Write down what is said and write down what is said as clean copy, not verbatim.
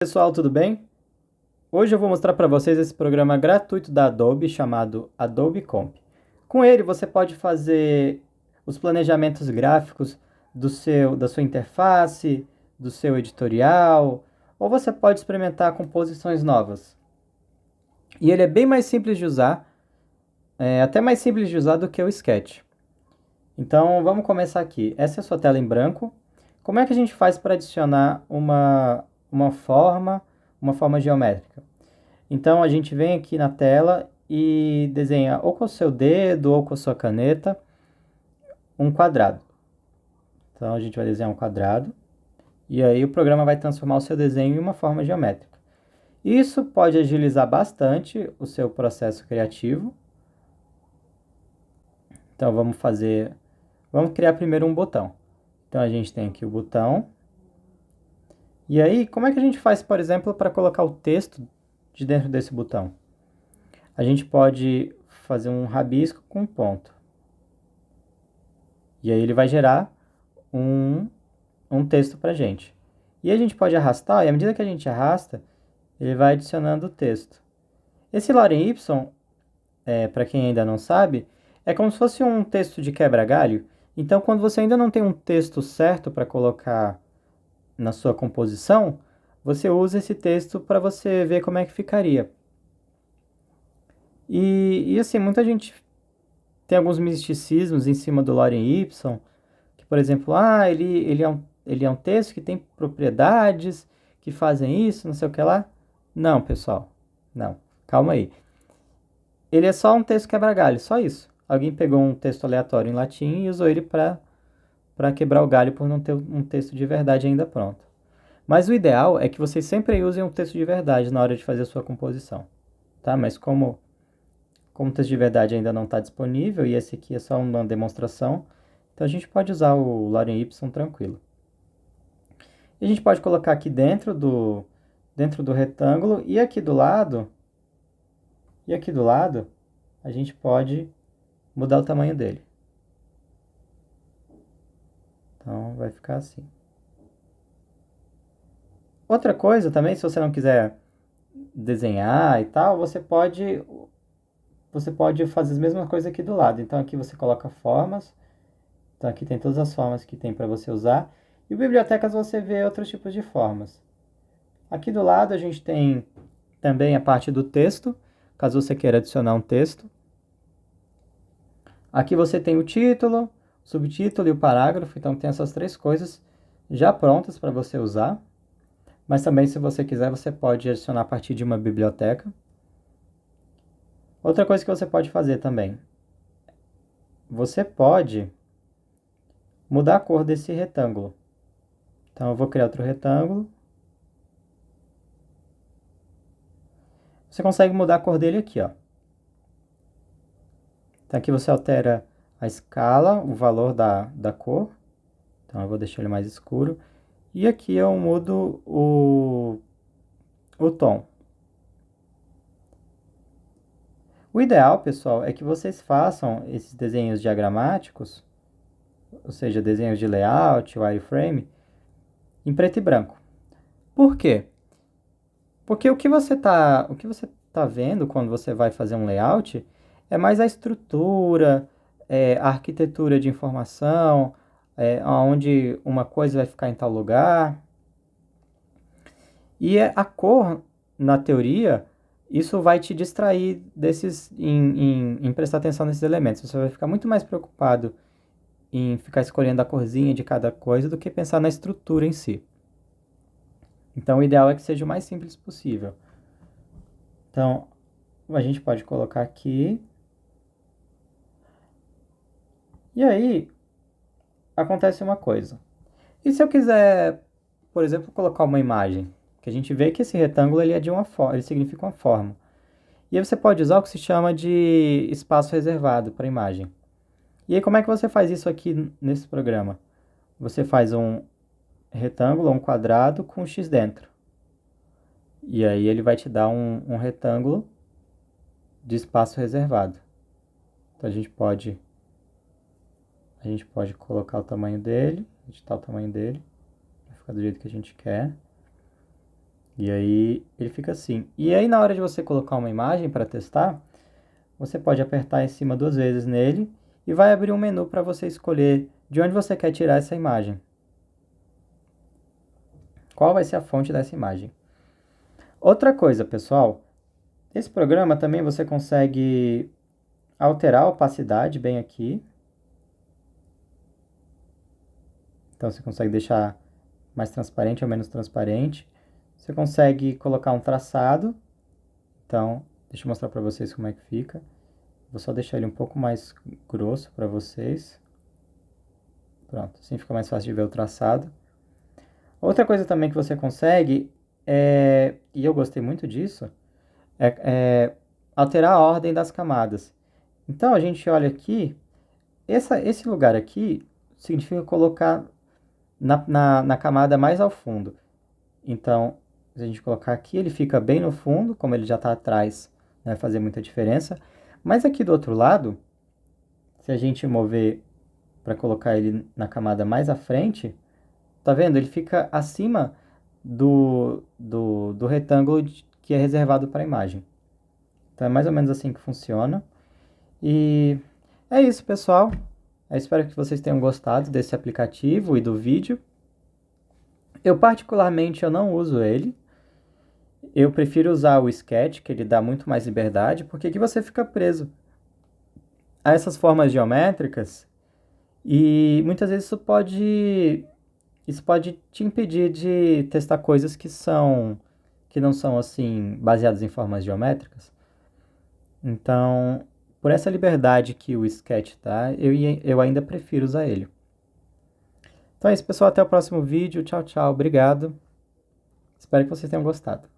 Pessoal, tudo bem? Hoje eu vou mostrar para vocês esse programa gratuito da Adobe chamado Adobe Comp. Com ele você pode fazer os planejamentos gráficos da sua interface, do seu editorial, ou você pode experimentar composições novas. E ele é bem mais simples de usar, até mais simples de usar do que o Sketch. Então vamos começar aqui. Essa é a sua tela em branco. Como é que a gente faz para adicionar uma uma forma geométrica? Então a gente vem aqui na tela e desenha ou com o seu dedo ou com a sua caneta um quadrado. Então a gente vai desenhar um quadrado e aí o programa vai transformar o seu desenho em uma forma geométrica. Isso pode agilizar bastante o seu processo criativo. Então vamos criar primeiro um botão. Então a gente tem aqui o botão. E aí, como é que a gente faz, por exemplo, para colocar o texto de dentro desse botão? A gente pode fazer um rabisco com um ponto. E aí ele vai gerar um, um texto para a gente. E a gente pode arrastar, e à medida que a gente arrasta, ele vai adicionando o texto. Esse Lorem Y, para quem ainda não sabe, é como se fosse um texto de quebra-galho. Então, quando você ainda não tem um texto certo para colocar na sua composição, você usa esse texto para você ver como é que ficaria. E assim, muita gente tem alguns misticismos em cima do Lorem Y, que, por exemplo, ele é um texto que tem propriedades que fazem isso, não sei o que lá. Não, pessoal, não. Calma aí. Ele é só um texto quebra-galho, só isso. Alguém pegou um texto aleatório em latim e usou ele para quebrar o galho por não ter um texto de verdade ainda pronto. Mas o ideal é que vocês sempre usem um texto de verdade na hora de fazer a sua composição, tá? Mas como o texto de verdade ainda não está disponível e esse aqui é só uma demonstração, então a gente pode usar o Lorem Y tranquilo. E a gente pode colocar aqui dentro do retângulo e aqui do lado, a gente pode mudar o tamanho dele. Então vai ficar assim. Outra coisa também, se você não quiser desenhar e tal, você pode fazer as mesmas coisas aqui do lado. Então aqui você coloca formas. Então aqui tem todas as formas que tem para você usar. E bibliotecas você vê outros tipos de formas. Aqui do lado a gente tem também a parte do texto, caso você queira adicionar um texto. Aqui você tem o título, o subtítulo e o parágrafo, então tem essas três coisas já prontas para você usar. Mas também, se você quiser, você pode adicionar a partir de uma biblioteca. Outra coisa que você pode fazer também, você pode mudar a cor desse retângulo. Então eu vou criar outro retângulo. Você consegue mudar a cor dele aqui, ó. Então aqui você altera a escala, o valor da cor. Então eu vou deixar ele mais escuro. E aqui eu mudo o tom. O ideal, pessoal, é que vocês façam esses desenhos diagramáticos, ou seja, desenhos de layout, wireframe, em preto e branco. Por quê? Porque o que você tá vendo quando você vai fazer um layout é mais a estrutura, a arquitetura de informação, onde uma coisa vai ficar em tal lugar. E a cor, na teoria, isso vai te distrair em prestar atenção nesses elementos. Você vai ficar muito mais preocupado em ficar escolhendo a corzinha de cada coisa do que pensar na estrutura em si. Então, o ideal é que seja o mais simples possível. Então, a gente pode colocar aqui. E aí, acontece uma coisa. E se eu quiser, por exemplo, colocar uma imagem? Que a gente vê que esse retângulo ele é de uma forma, ele significa uma forma. E aí você pode usar o que se chama de espaço reservado para imagem. E aí, como é que você faz isso aqui nesse programa? Você faz um retângulo, um quadrado com um X dentro. E aí ele vai te dar um retângulo de espaço reservado. Então a gente pode colocar o tamanho dele, editar o tamanho dele, para ficar do jeito que a gente quer. E aí ele fica assim. E aí na hora de você colocar uma imagem para testar, você pode apertar em cima 2 vezes nele e vai abrir um menu para você escolher de onde você quer tirar essa imagem. Qual vai ser a fonte dessa imagem? Outra coisa, pessoal, esse programa também você consegue alterar a opacidade bem aqui. Então você consegue deixar mais transparente ou menos transparente. Você consegue colocar um traçado. Então, deixa eu mostrar para vocês como é que fica. Vou só deixar ele um pouco mais grosso para vocês. Pronto, assim fica mais fácil de ver o traçado. Outra coisa também que você consegue, e eu gostei muito disso, é alterar a ordem das camadas. Então a gente olha aqui, esse lugar aqui significa colocar na camada mais ao fundo. Então, se a gente colocar aqui, ele fica bem no fundo, como ele já está atrás, não vai fazer muita diferença. Mas aqui do outro lado, se a gente mover para colocar ele na camada mais à frente, tá vendo? Ele fica acima do retângulo que é reservado para a imagem. Então é mais ou menos assim que funciona. E é isso, pessoal. Eu espero que vocês tenham gostado desse aplicativo e do vídeo. Eu particularmente eu não uso ele. Eu prefiro usar o Sketch, que ele dá muito mais liberdade, porque aqui você fica preso a essas formas geométricas e muitas vezes isso pode te impedir de testar coisas que não são assim baseadas em formas geométricas. Então, por essa liberdade que o Sketch dá, eu ainda prefiro usar ele. Então é isso, pessoal. Até o próximo vídeo. Tchau, tchau. Obrigado. Espero que vocês tenham gostado.